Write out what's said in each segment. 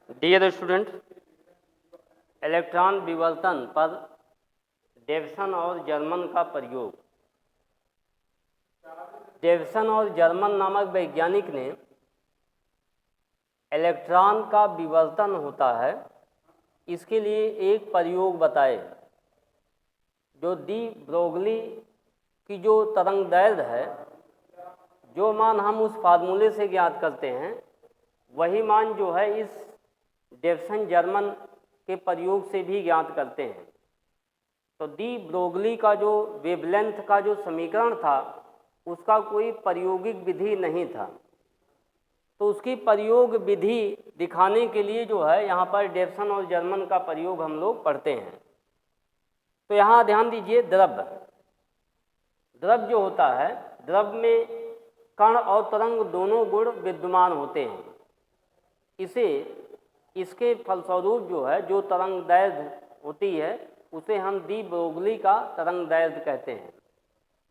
Dear student, electron विवर्तन पर deviation और जर्मन का प्रयोग। डेविसन और जर्मन नामक वैज्ञानिक ने इलेक्ट्रॉन का विवर्तन होता है, इसके लिए एक प्रयोग बताए। जो डी ब्रोगली की जो तरंगदैर्घ्य है, जो मान हम उस फार्मूले से ज्ञात करते हैं, वही मान जो है इस डेविसन जर्मन के प्रयोग से भी ज्ञात करते हैं। तो डी ब्रोगली का जो वेवलेंथ का जो समीकरण था, उसका कोई प्रायोगिक विधि नहीं था। तो उसकी प्रयोग विधि दिखाने के लिए जो है यहाँ पर डेविसन और जर्मन का प्रयोग हम लोग पढ़ते हैं। तो यहाँ ध्यान दीजिए, द्रव जो होता है, द्रव में कण और तरंग दोनों गुण विद्यमान होते हैं। इसके फलस्वरूप जो है जो तरंगदैर्घ्य होती है, उसे हम डी ब्रोगली का तरंगदैर्घ्य कहते हैं।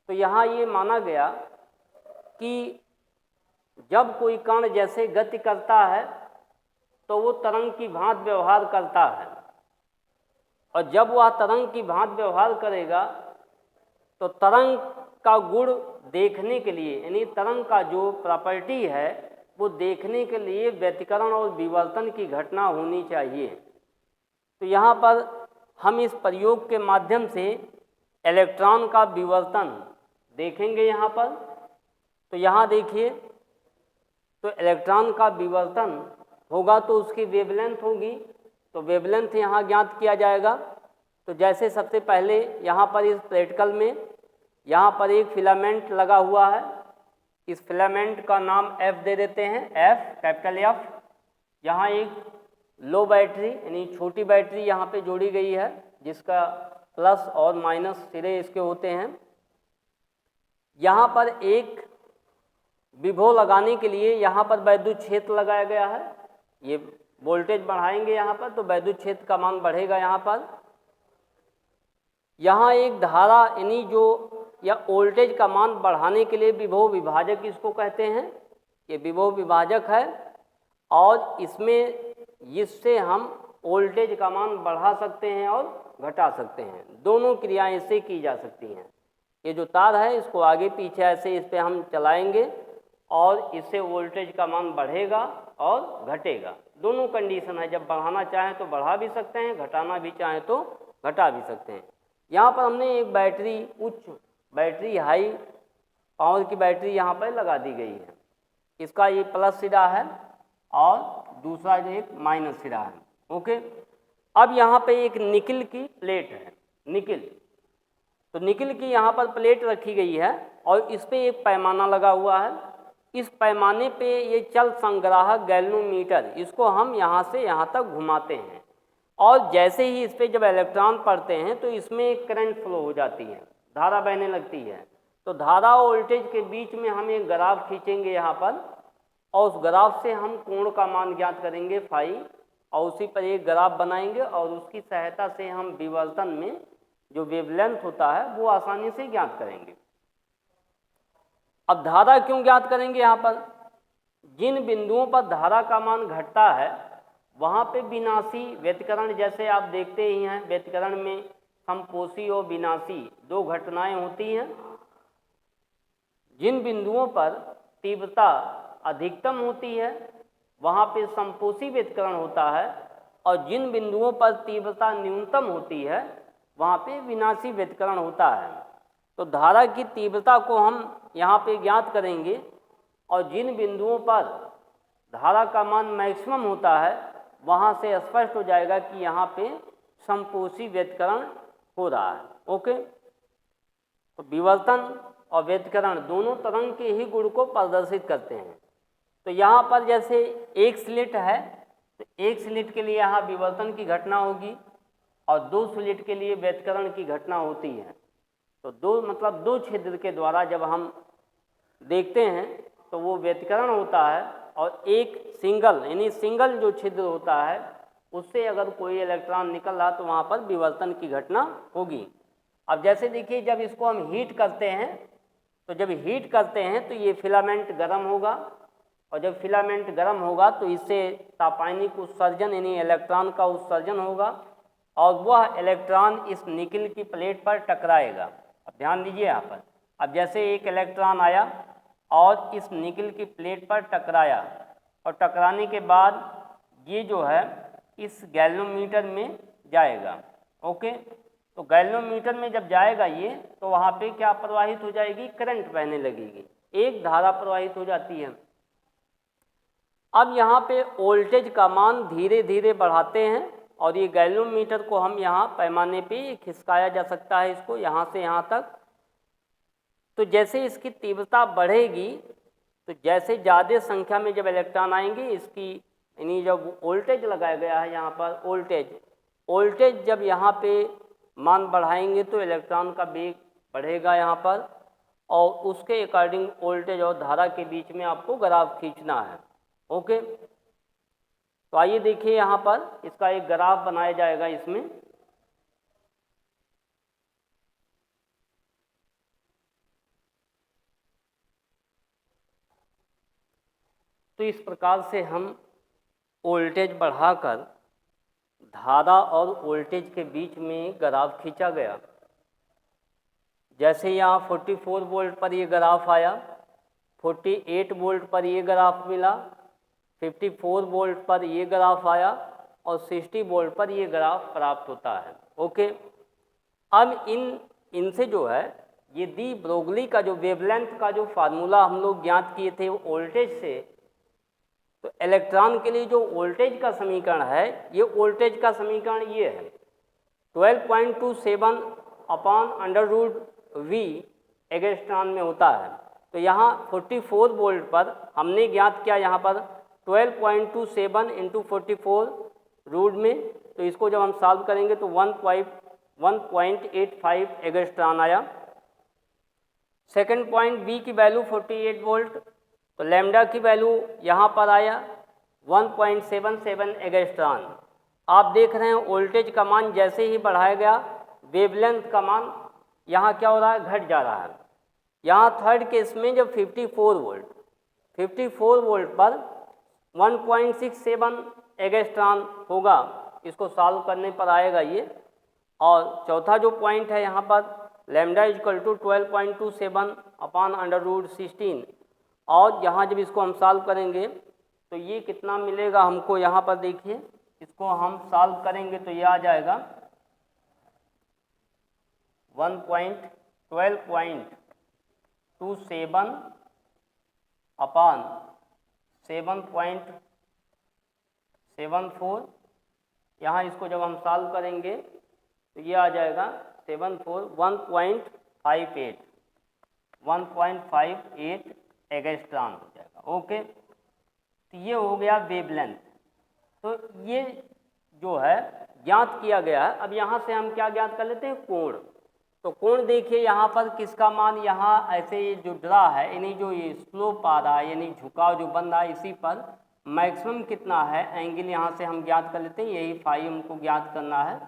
तो यहाँ ये माना गया कि जब कोई कण जैसे गति करता है तो वो तरंग की भांति व्यवहार करता है, और जब वह तरंग की भांति व्यवहार करेगा तो तरंग का गुण देखने के लिए, यानी तरंग का जो प्रॉपर्टी है वो देखने के लिए व्यतिकरण और विवर्तन की घटना होनी चाहिए। तो यहाँ पर हम इस प्रयोग के माध्यम से इलेक्ट्रॉन का विवर्तन देखेंगे यहाँ पर। तो यहाँ देखिए, तो इलेक्ट्रॉन का विवर्तन होगा तो उसकी वेवलेंथ होगी, तो वेवलेंथ यहाँ ज्ञात किया जाएगा। तो जैसे सबसे पहले यहाँ पर इस प्रैक्टिकल में यहाँ पर एक फिलामेंट लगा हुआ है, इस फिलामेंट का नाम F दे देते हैं, F कैपिटल F। यहाँ एक लो बैटरी यानी छोटी बैटरी यहाँ पे जोड़ी गई है, जिसका प्लस और माइनस सिरे इसके होते हैं। यहाँ पर एक विभव लगाने के लिए यहाँ पर वैद्युत क्षेत्र लगाया गया है। ये वोल्टेज बढ़ाएंगे यहाँ पर तो वैद्युत क्षेत्र का मान बढ़ेगा। यहाँ पर यहाँ एक धारा यानी जो या वोल्टेज का मान बढ़ाने के लिए विभव विभाजक इसको कहते हैं। ये विभव विभाजक है, और इससे हम वोल्टेज का मान बढ़ा सकते हैं और घटा सकते हैं। दोनों क्रियाएं इससे की जा सकती हैं। ये जो तार है इसको आगे पीछे ऐसे इस पे हम चलाएंगे और इससे वोल्टेज का मान बढ़ेगा और घटेगा। दोनों कंडीशन है, जब बढ़ाना चाहें तो बढ़ा भी सकते हैं, घटाना भी चाहें तो घटा भी सकते हैं। यहाँ पर हमने एक बैटरी, उच्च बैटरी, हाई पावर की बैटरी यहाँ पर लगा दी गई है। इसका ये प्लस सिरा है और दूसरा जो एक माइनस सिरा है। ओके, अब यहाँ पे एक निकिल की प्लेट है, निकिल। तो निकिल की यहाँ पर प्लेट रखी गई है और इस पे एक पैमाना लगा हुआ है। इस पैमाने पे ये चल संग्राहक गैल्वेनोमीटर, इसको हम यहाँ से यहाँ तक घुमाते हैं, और जैसे ही इस पे जब इलेक्ट्रॉन पड़ते हैं तो इसमें एक करंट फ्लो हो जाती है, धारा बहने लगती है। तो धारा और वोल्टेज के बीच में हम एक ग्राफ खींचेंगे यहाँ पर, और उस ग्राफ से हम कोण का मान ज्ञात करेंगे फाई, और उसी पर एक ग्राफ बनाएंगे और उसकी सहायता से हम विवर्तन में जो वेवलेंथ होता है वो आसानी से ज्ञात करेंगे। अब धारा क्यों ज्ञात करेंगे? यहाँ पर जिन बिंदुओं पर धारा का मान घटता है वहाँ पे विनाशी व्यतिकरण, जैसे आप देखते ही हैं व्यतिकरण में समपोषी और विनाशी दो घटनाएं होती हैं। जिन बिंदुओं पर तीव्रता अधिकतम होती है वहाँ पे समपोषी व्यतिकरण होता है, और जिन बिंदुओं पर तीव्रता न्यूनतम होती है वहाँ पे विनाशी व्यतिकरण होता है। तो धारा की तीव्रता को हम यहाँ पे ज्ञात करेंगे, और जिन बिंदुओं पर धारा का मान मैक्सिमम होता है वहाँ से स्पष्ट हो जाएगा कि यहाँ पे समपोषी व्यतिकरण हो रहा है। ओके, तो विवर्तन और व्यतिकरण दोनों तरंग के ही गुण को प्रदर्शित करते हैं। तो यहाँ पर जैसे एक स्लिट है, तो एक स्लिट के लिए यहाँ विवर्तन की घटना होगी और दो स्लिट के लिए व्यतिकरण की घटना होती है। तो दो छिद्र के द्वारा जब हम देखते हैं तो वो व्यतिकरण होता है, और एक सिंगल जो छिद्र होता है उससे अगर कोई इलेक्ट्रॉन निकल रहा तो वहाँ पर विवर्तन की घटना होगी। अब जैसे देखिए, जब इसको हम हीट करते हैं तो जब हीट करते हैं तो ये फिलामेंट गर्म होगा, और जब फिलामेंट गर्म होगा तो इससे तापायनिक उत्सर्जन यानी इलेक्ट्रॉन का उत्सर्जन होगा और वह इलेक्ट्रॉन इस निकिल की प्लेट पर टकराएगा। अब ध्यान दीजिए यहाँ पर, अब जैसे एक इलेक्ट्रॉन आया और इस निकिल की प्लेट पर टकराया और टकराने के बाद ये जो है इस गैल्वेनोमीटर में जाएगा। ओके, तो गैल्वेनोमीटर में जब जाएगा ये तो वहाँ पे क्या प्रवाहित हो जाएगी, करंट बहने लगेगी, एक धारा प्रवाहित हो जाती है। अब यहाँ पे वोल्टेज का मान धीरे धीरे बढ़ाते हैं और ये गैल्वेनोमीटर को हम यहाँ पैमाने पे खिसकाया जा सकता है इसको यहाँ से यहाँ तक। तो जैसे इसकी तीव्रता बढ़ेगी तो जैसे ज़्यादा संख्या में जब इलेक्ट्रॉन आएंगे इसकी यानी जब वोल्टेज लगाया गया है यहाँ पर वोल्टेज जब यहाँ पे मान बढ़ाएंगे तो इलेक्ट्रॉन का वेग बढ़ेगा यहाँ पर और उसके अकॉर्डिंग वोल्टेज और धारा के बीच में आपको ग्राफ खींचना है। ओके, तो आइए देखिए यहाँ पर इसका एक ग्राफ बनाया जाएगा इसमें। तो इस प्रकार से हम वोल्टेज बढ़ाकर धारा और वोल्टेज के बीच में ग्राफ खींचा गया। जैसे यहाँ 44 वोल्ट पर ये ग्राफ आया, 48 वोल्ट पर ये ग्राफ मिला, 54 वोल्ट पर ये ग्राफ आया और 60 वोल्ट पर ये ग्राफ प्राप्त होता है। ओके, अब इनसे जो है ये डी ब्रोगली का जो वेवलेंथ का जो फार्मूला हम लोग ज्ञात किए थे वो वोल्टेज से, तो इलेक्ट्रॉन के लिए जो वोल्टेज का समीकरण है ये वोल्टेज का समीकरण ये है 12.27 अपॉन अंडर रूट वी एगस्ट्रॉन में होता है। तो यहाँ 44 वोल्ट पर हमने ज्ञात किया यहाँ पर 12.27 इंटू 44 रूट में, तो इसको जब हम सॉल्व करेंगे तो 1.85 एगस्ट्रॉन आया। सेकंड पॉइंट बी की वैल्यू 48 वोल्ट, तो लैम्डा की वैल्यू यहाँ पर आया 1.77 एगस्ट्रॉन। आप देख रहे हैं वोल्टेज का मान जैसे ही बढ़ाया गया वेवलेंथ का मान यहाँ क्या हो रहा है, घट जा रहा है। यहाँ थर्ड केस में जब 54 वोल्ट पर 1.67 एगस्ट्रॉन होगा, इसको सॉल्व करने पर आएगा ये। और चौथा जो पॉइंट है यहाँ पर lambda equal to 12.27 upon under root 16, और यहाँ जब इसको हम सॉल्व करेंगे तो ये कितना मिलेगा हमको, यहाँ पर देखिए इसको हम सॉल्व करेंगे तो ये आ जाएगा 1.12.27 अपॉन 7.74। यहाँ इसको जब हम सॉल्व करेंगे तो ये आ जाएगा 1.58 एगस्ट्रॉन हो जाएगा। ओके, तो ये हो गया वेवलेंथ। तो ये जो है ज्ञात किया गया है। अब यहाँ से हम क्या ज्ञात कर लेते हैं, कोण। तो कोण देखिए यहाँ पर किसका मान, यहाँ ऐसे जो ड्रा है यानी जो ये स्लोप आ रहा है यानी झुकाव जो बन रहा है इसी पर मैक्सिमम कितना है एंगल, यहाँ से हम ज्ञात कर लेते हैं। यही फाई हमको ज्ञात करना है।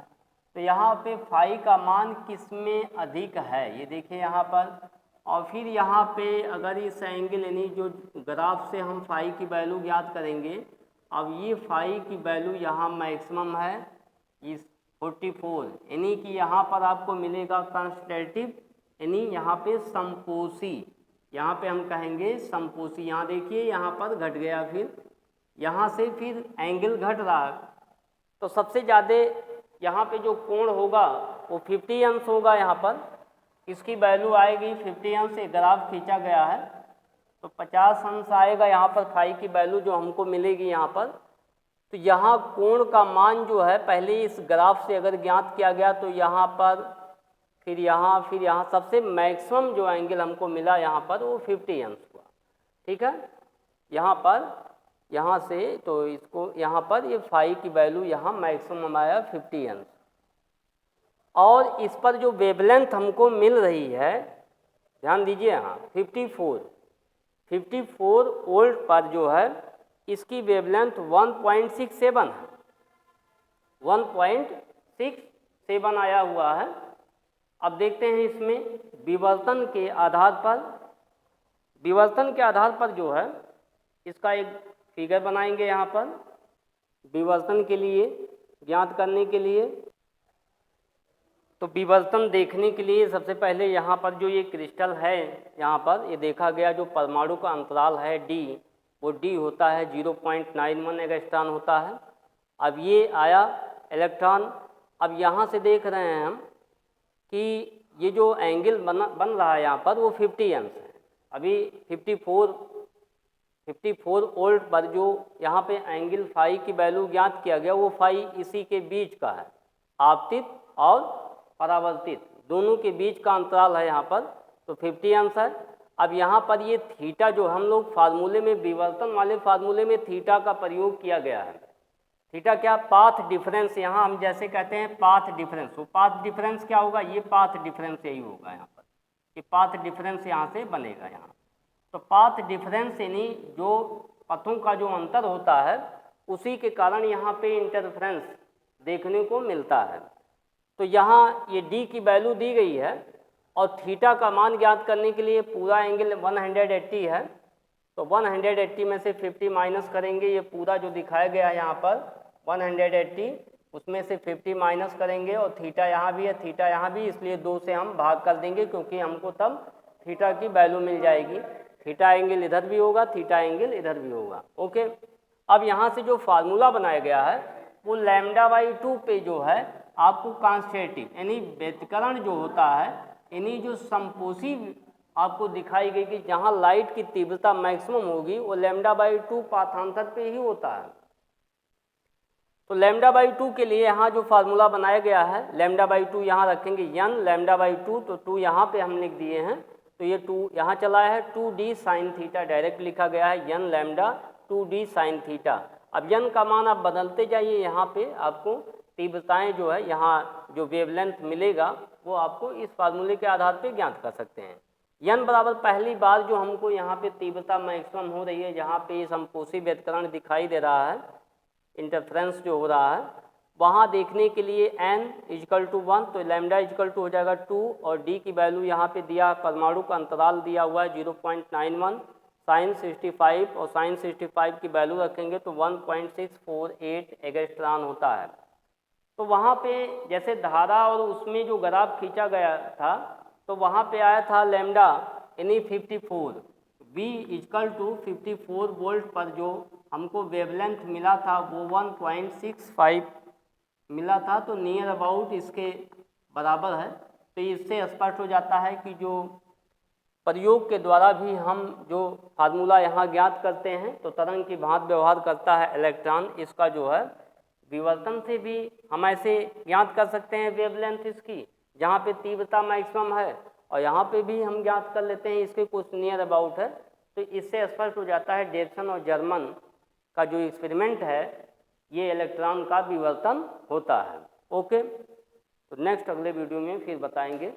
तो यहाँ पे फाई का मान किस में अधिक है ये देखिए यहाँ पर, और फिर यहाँ पे अगर इस एंगल यानी जो ग्राफ से हम फाई की वैल्यू ज्ञात करेंगे, अब ये फाई की वैल्यू यहाँ मैक्सिमम है इस 44, यानी कि यहाँ पर आपको मिलेगा कंस्टेटिव यानी यहाँ पे संपोषी, यहाँ पे हम कहेंगे संपोषी। यहाँ देखिए यहाँ पर घट गया, फिर यहाँ से फिर एंगल घट रहा, तो सबसे ज़्यादा यहाँ पे जो कोण होगा वो 50 अंश होगा। यहाँ पर इसकी वैल्यू आएगी 50 अंश, से ग्राफ खींचा गया है तो 50 अंश आएगा यहाँ पर फाई की वैल्यू जो हमको मिलेगी यहाँ पर। तो यहाँ कोण का मान जो है पहले इस ग्राफ से अगर ज्ञात किया गया तो यहाँ पर फिर यहाँ सबसे मैक्सिमम जो एंगल हमको मिला यहाँ पर वो 50 अंश हुआ। ठीक है, यहाँ पर यहाँ से तो इसको यहाँ पर ये फाई की वैल्यू यहाँ मैक्सिमम आया 50 अंश। और इस पर जो वेवलेंथ हमको मिल रही है ध्यान दीजिए यहाँ 54 वोल्ट पर जो है इसकी वेवलेंथ 1.67 है, 1.67 आया हुआ है। अब देखते हैं इसमें विवर्तन के आधार पर जो है इसका एक फिगर बनाएंगे यहाँ पर विवर्तन के लिए, ज्ञात करने के लिए। तो विवर्तन देखने के लिए सबसे पहले यहाँ पर जो ये क्रिस्टल है, यहाँ पर ये देखा गया जो परमाणु का अंतराल है डी, वो डी होता है 0.91 एंगस्ट्रॉन होता है। अब ये आया इलेक्ट्रॉन। अब यहाँ से देख रहे हैं हम कि ये जो एंगल बन रहा है यहाँ पर वो 50 एम्स है। अभी 54 वोल्ट पर जो यहाँ पे एंगल फाई की वैल्यू ज्ञात किया गया वो फाई इसी के बीच का है, आपतित और परावर्तित दोनों के बीच का अंतराल है यहाँ पर, तो 50 एम्स है। अब यहाँ पर ये थीटा जो हम लोग फार्मूले में, विवर्तन वाले फार्मूले में थीटा का प्रयोग किया गया है। थीटा क्या, पाथ डिफरेंस, यहाँ हम जैसे कहते हैं पाथ डिफरेंस, तो पाथ डिफरेंस क्या होगा, ये पाथ डिफरेंस यही होगा यहाँ पर, ये पाथ डिफरेंस यहाँ से बनेगा यहाँ। तो पाथ डिफरेंस यानी जो पथों का जो अंतर होता है उसी के कारण यहाँ पे इंटरफ्रेंस देखने को मिलता है। तो यहाँ ये डी की वैल्यू दी गई है और थीटा का मान ज्ञात करने के लिए पूरा एंगल 180 है, तो 180 में से 50 माइनस करेंगे, ये पूरा जो दिखाया गया है यहाँ पर 180 उसमें से 50 माइनस करेंगे और थीटा यहाँ भी है, थीटा यहाँ भी, इसलिए 2 से हम भाग कर देंगे क्योंकि हमको तब थीटा की वैल्यू मिल जाएगी। थीटा एंगल इधर भी होगा, थीटा एंगल इधर भी होगा। ओके, अब यहाँ से जो फार्मूला बनाया गया है वो λ/2 पे जो है आपको कॉन्स्टेंटिव यानी व्यतिकरण जो होता है, यानी जो संपोषी आपको दिखाई गई कि जहाँ लाइट की तीव्रता मैक्सिमम होगी वो λ/2 पाथांतर पे ही होता है। तो λ/2 के लिए यहाँ जो फार्मूला बनाया गया है, λ/2 यहाँ रखेंगे n λ/2, तो 2 यहाँ पे हम लिख दिए हैं, तो ये 2 यहाँ चला है, 2d साइन थीटा डायरेक्ट लिखा गया है, n lambda 2d sine theta. अब n का मान आप बदलते जाइए, यहाँ पे आपको तीव्रताएं जो है, यहाँ जो वेवलेंथ मिलेगा वो आपको इस फार्मूले के आधार पे ज्ञात कर सकते हैं। n बराबर पहली बार जो हमको यहाँ पे तीव्रता मैक्सिमम हो रही है, जहाँ पे संपोषी व्यतिकरण दिखाई दे रहा है, इंटरफ्रेंस जो हो रहा है, वहाँ देखने के लिए n = 1, तो लैम्डा = हो जाएगा 2 और d की वैल्यू यहाँ पे दिया, परमाणु का अंतराल दिया हुआ है 0.91, साइन 65 और साइन 65 की वैल्यू रखेंगे तो 1.648 एंगस्ट्रॉन होता है। तो वहाँ पे जैसे धारा और उसमें जो ग्राफ खींचा गया था तो वहाँ पे आया था लैम्डा यानी 54, V = 54 वोल्ट पर जो हमको वेवलेंथ मिला था वो 1.65 मिला था, तो नियर अबाउट इसके बराबर है। तो इससे स्पष्ट हो जाता है कि जो प्रयोग के द्वारा भी हम जो फार्मूला यहाँ ज्ञात करते हैं तो तरंग की भांति व्यवहार करता है इलेक्ट्रॉन, इसका जो है विवर्तन से भी हम ऐसे ज्ञात कर सकते हैं वेवलेंथ इसकी, जहाँ पे तीव्रता मैक्सिमम है, और यहाँ पे भी हम ज्ञात कर लेते हैं इसके कुछ नियर अबाउट है। तो इससे स्पष्ट हो जाता है डेप्सन और जर्मन का जो एक्सपेरिमेंट है ये इलेक्ट्रॉन का विवर्तन होता है। ओके, तो नेक्स्ट अगले वीडियो में फिर बताएंगे।